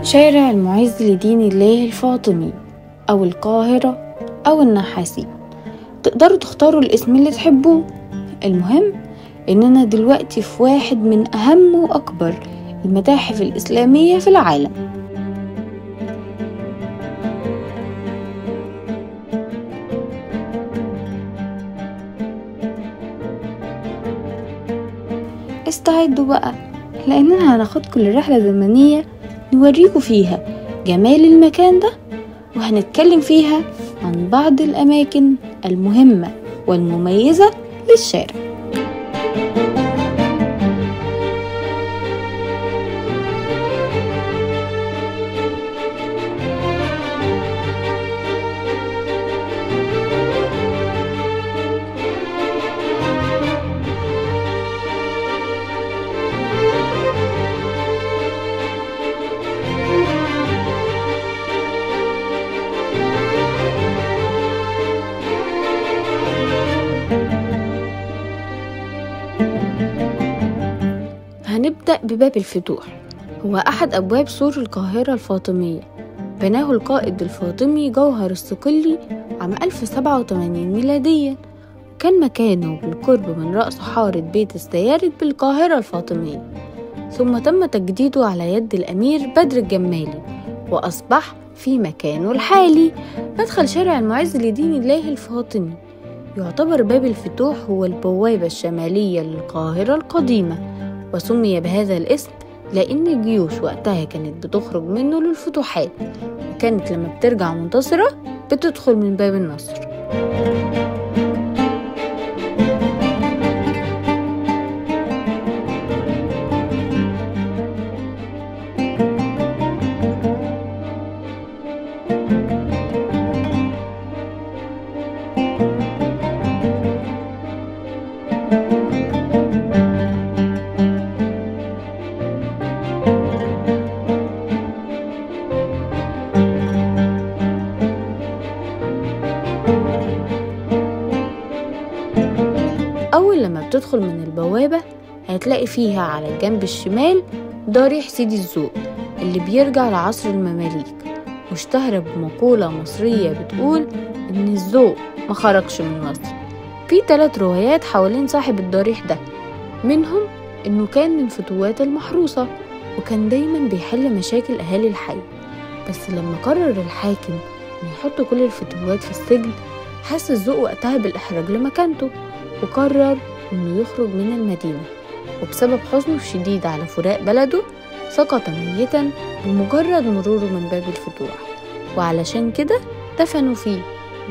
شارع المعز لدين الله الفاطمي أو القاهرة أو النحاسين، تقدروا تختاروا الاسم اللي تحبوه. المهم إننا دلوقتي في واحد من أهم وأكبر المتاحف الإسلامية في العالم. استعدوا بقى، لأننا هناخدكم لرحلة زمنية نوريكم فيها جمال المكان ده، وهنتكلم فيها عن بعض الأماكن المهمة والمميزة للشارع. هنبدأ بباب الفتوح، هو أحد أبواب سور القاهرة الفاطمية. بناه القائد الفاطمي جوهر الصقلي عام 1087 ميلاديا، كان مكانه بالقرب من رأس حارة بيت السيارد بالقاهرة الفاطمية، ثم تم تجديده على يد الأمير بدر الجمالي وأصبح في مكانه الحالي. مدخل شارع المعز لدين الله الفاطمي يعتبر باب الفتوح هو البوابة الشمالية للقاهرة القديمة، وسمي بهذا الاسم لأن الجيوش وقتها كانت بتخرج منه للفتوحات، وكانت لما بترجع منتصرة بتدخل من باب النصر. أول لما بتدخل من البوابة هتلاقي فيها على الجنب الشمال ضريح سيدي الذوق اللي بيرجع لعصر المماليك، مشتهرة بمقولة مصرية بتقول إن الذوق ما خرجش من مصر. في 3 روايات حوالين صاحب الضريح ده، منهم إنه كان من فتوات المحروسة وكان دايما بيحل مشاكل أهالي الحي، بس لما قرر الحاكم إنه يحط كل الفتوات في السجن حس الذوق وقتها بالإحراج لمكانته، وقرر إنه يخرج من المدينة، وبسبب حزنه الشديد على فراق بلده سقط ميتا بمجرد مروره من باب الفتوح، وعلشان كده دفنوا فيه.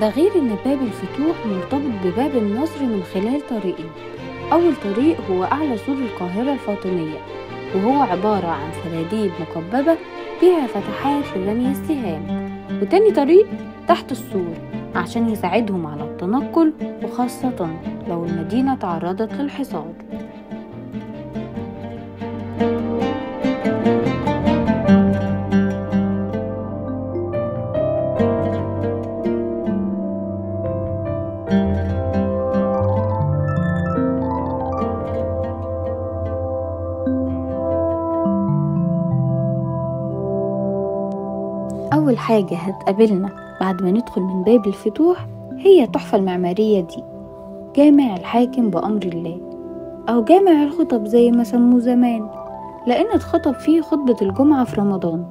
ده غير إن باب الفتوح مرتبط بباب النصر من خلال طريقين. أول طريق هو أعلى سور القاهرة الفاطمية، وهو عبارة عن سراديب مكببة فيها فتحات لرمي السهام، وتاني طريق تحت السور عشان يساعدهم على التنقل، وخاصة لو المدينة تعرضت للحصار. أول حاجة هتقابلنا بعد ما ندخل من باب الفتوح هي التحفة المعمارية دي، جامع الحاكم بأمر الله أو جامع الخطب زي ما سموه زمان، لأن اتخطب فيه خطبة الجمعة في رمضان،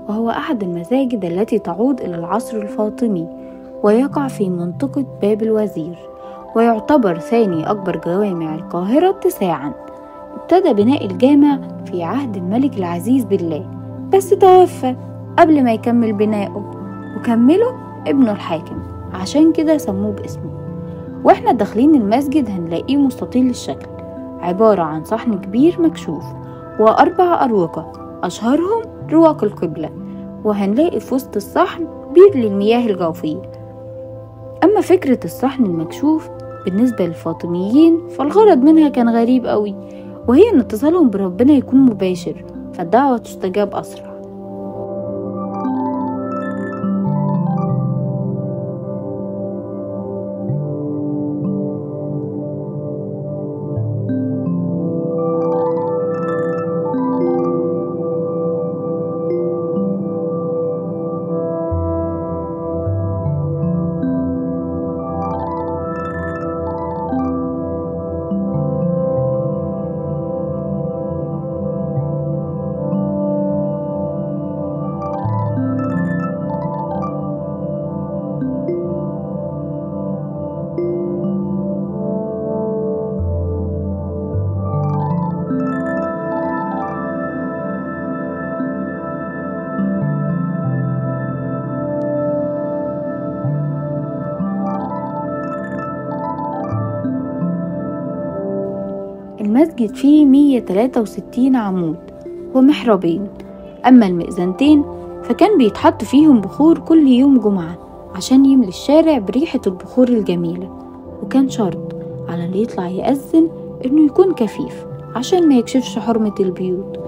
وهو أحد المساجد التي تعود إلى العصر الفاطمي، ويقع في منطقة باب الوزير، ويعتبر ثاني أكبر جوامع القاهرة اتساعا. ابتدى بناء الجامع في عهد الملك العزيز بالله، بس توفى قبل ما يكمل بناؤه، وكمله ابنه الحاكم، عشان كده سموه باسمه. واحنا داخلين المسجد هنلاقيه مستطيل الشكل، عبارة عن صحن كبير مكشوف و4 أروقة أشهرهم رواق القبلة، وهنلاقي في وسط الصحن بير للمياه الجوفية. أما فكرة الصحن المكشوف بالنسبة للفاطميين فالغرض منها كان غريب قوي، وهي أن اتصالهم بربنا يكون مباشر، فالدعوة تستجاب أسرع. المسجد فيه 163 عمود ومحرابين، أما المئذنتين فكان بيتحط فيهم بخور كل يوم جمعة عشان يملي الشارع بريحة البخور الجميلة، وكان شرط على اللي يطلع يأذن إنه يكون كفيف عشان ما يكشفش حرمة البيوت.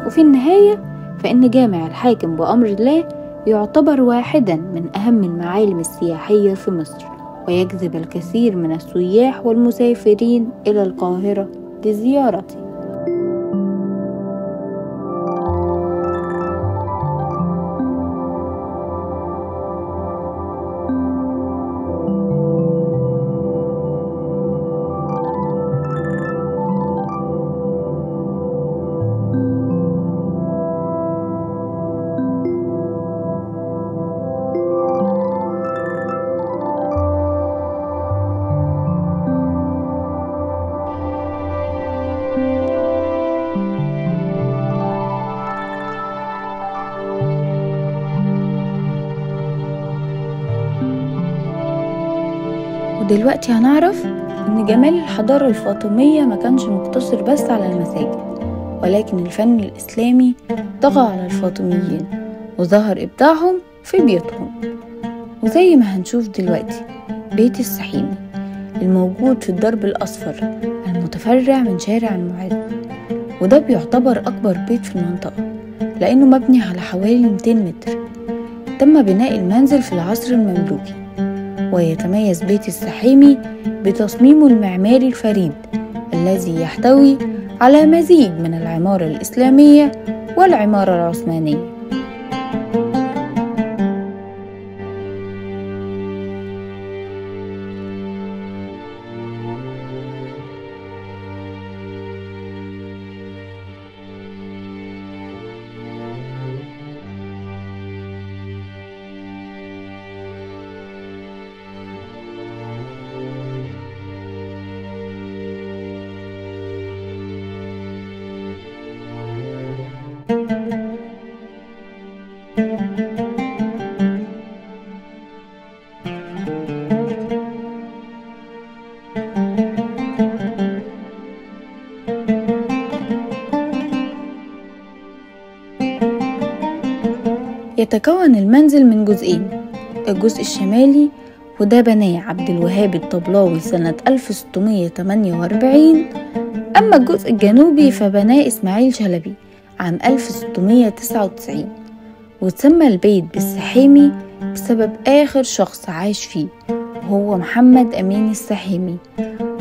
وفي النهاية فإن جامع الحاكم بأمر الله يعتبر واحدا من أهم المعالم السياحية في مصر، ويجذب الكثير من السياح والمسافرين إلى القاهرة لزيارته. ودلوقتي هنعرف إن جمال الحضارة الفاطمية ما كانش مقتصر بس على المساجد، ولكن الفن الإسلامي طغى على الفاطميين وظهر إبداعهم في بيوتهم. وزي ما هنشوف دلوقتي بيت السحيمي الموجود في الدرب الأصفر المتفرع من شارع المعز، وده بيعتبر أكبر بيت في المنطقة لأنه مبني على حوالي 200 متر. تم بناء المنزل في العصر المملوكي، ويتميز بيت السحيمي بتصميمه المعماري الفريد الذي يحتوي على مزيج من العمارة الإسلامية والعمارة العثمانية. يتكون المنزل من جزئين، الجزء الشمالي وده بناه عبد الوهاب الطبلاوي سنة 1648، أما الجزء الجنوبي فبناه إسماعيل شلبي عام 1699. وتسمى البيت بالسحيمي بسبب آخر شخص عاش فيه وهو محمد أمين السحيمي.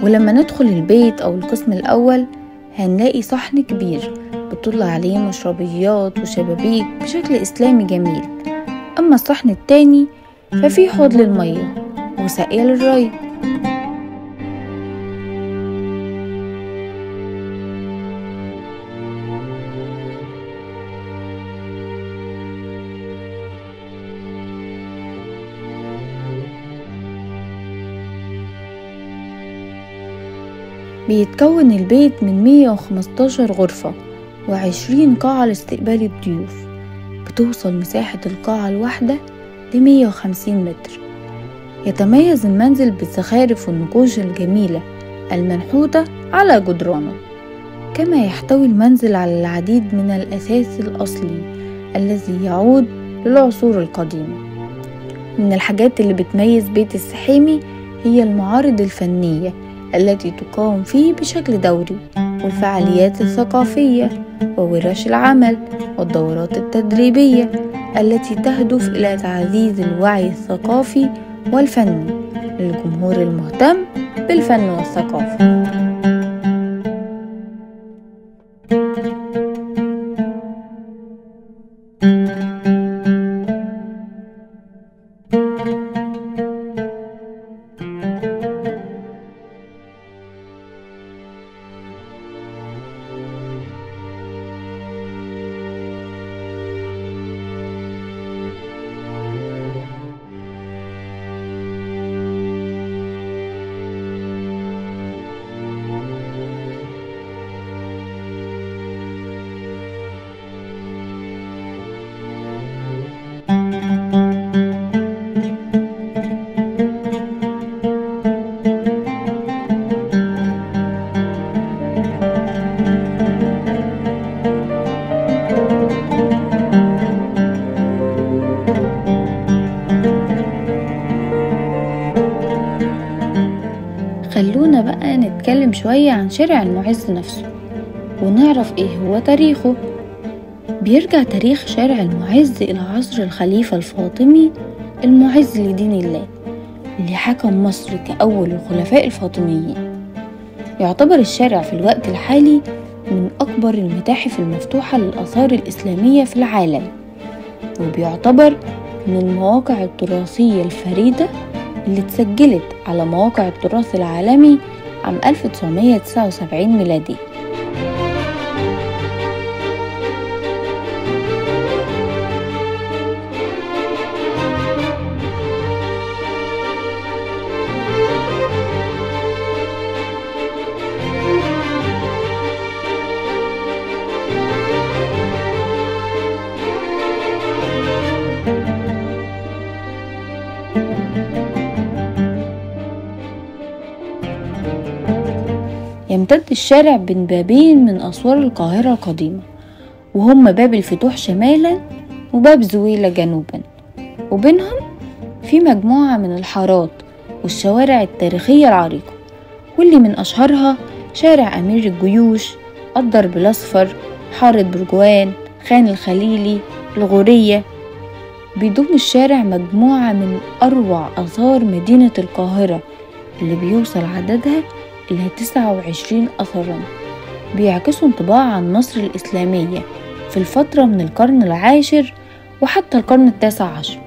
ولما ندخل البيت أو القسم الأول هنلاقي صحن كبير بتطل عليه مشربيات وشبابيك بشكل إسلامي جميل، أما الصحن التاني ففيه حوض للمية وساقية للري. بيتكون البيت من 115 غرفة و20 قاعة لاستقبال الضيوف، بتوصل مساحة القاعة الواحدة ل150 متر. يتميز المنزل بالزخارف والنقوش الجميلة المنحوتة على جدرانه، كما يحتوي المنزل على العديد من الأثاث الأصلي الذي يعود للعصور القديمة. من الحاجات اللي بتميز بيت السحيمي هي المعارض الفنية التي تقام فيه بشكل دوري، والفعاليات الثقافية وورش العمل والدورات التدريبية التي تهدف إلى تعزيز الوعي الثقافي والفني للجمهور المهتم بالفن والثقافة. خلونا بقى نتكلم شوية عن شارع المعز نفسه ونعرف ايه هو تاريخه. بيرجع تاريخ شارع المعز إلى عصر الخليفة الفاطمي المعز لدين الله اللي حكم مصر كأول الخلفاء الفاطميين. يعتبر الشارع في الوقت الحالي من أكبر المتاحف المفتوحة للآثار الإسلامية في العالم، وبيعتبر من المواقع التراثية الفريدة اللي اتسجلت على مواقع التراث العالمي عام 1979 ميلادي. يمتد الشارع بين بابين من أسوار القاهرة القديمة، وهم باب الفتوح شمالا وباب زويلة جنوبا، وبينهم في مجموعة من الحارات والشوارع التاريخية العريقة، واللي من أشهرها شارع أمير الجيوش، الدرب الأصفر، حارة برجوان، خان الخليلي، الغورية. بيضم الشارع مجموعة من أروع آثار مدينة القاهرة اللي بيوصل عددها إلى 29 أثرا، بيعكسوا انطباع عن مصر الإسلامية في الفترة من القرن العاشر وحتى القرن التاسع عشر.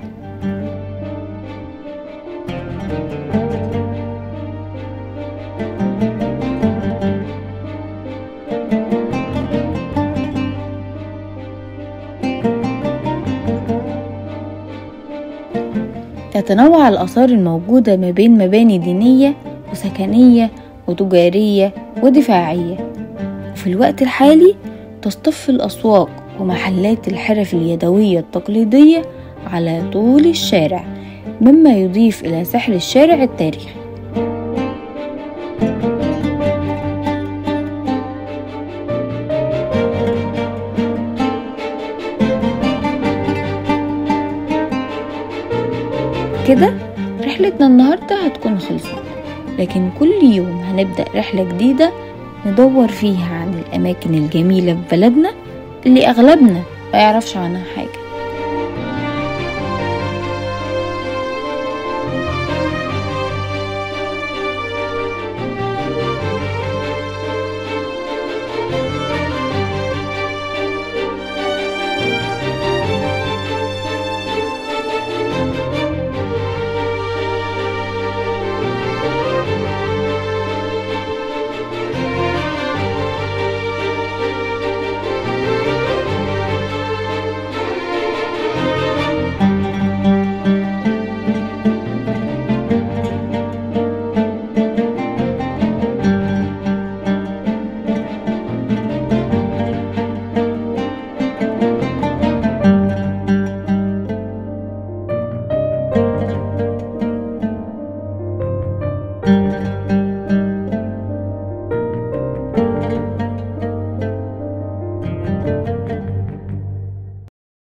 تتنوع الآثار الموجودة ما بين مباني دينية وسكنية وتجارية ودفاعية، وفي الوقت الحالي تصطف الأسواق ومحلات الحرف اليدوية التقليدية على طول الشارع، مما يضيف إلى سحر الشارع التاريخي. كده رحلتنا النهاردة هتكون خلصت، لكن كل يوم هنبدأ رحلة جديدة ندور فيها عن الأماكن الجميلة في بلدنا اللي أغلبنا ما يعرفش عنها حاجة.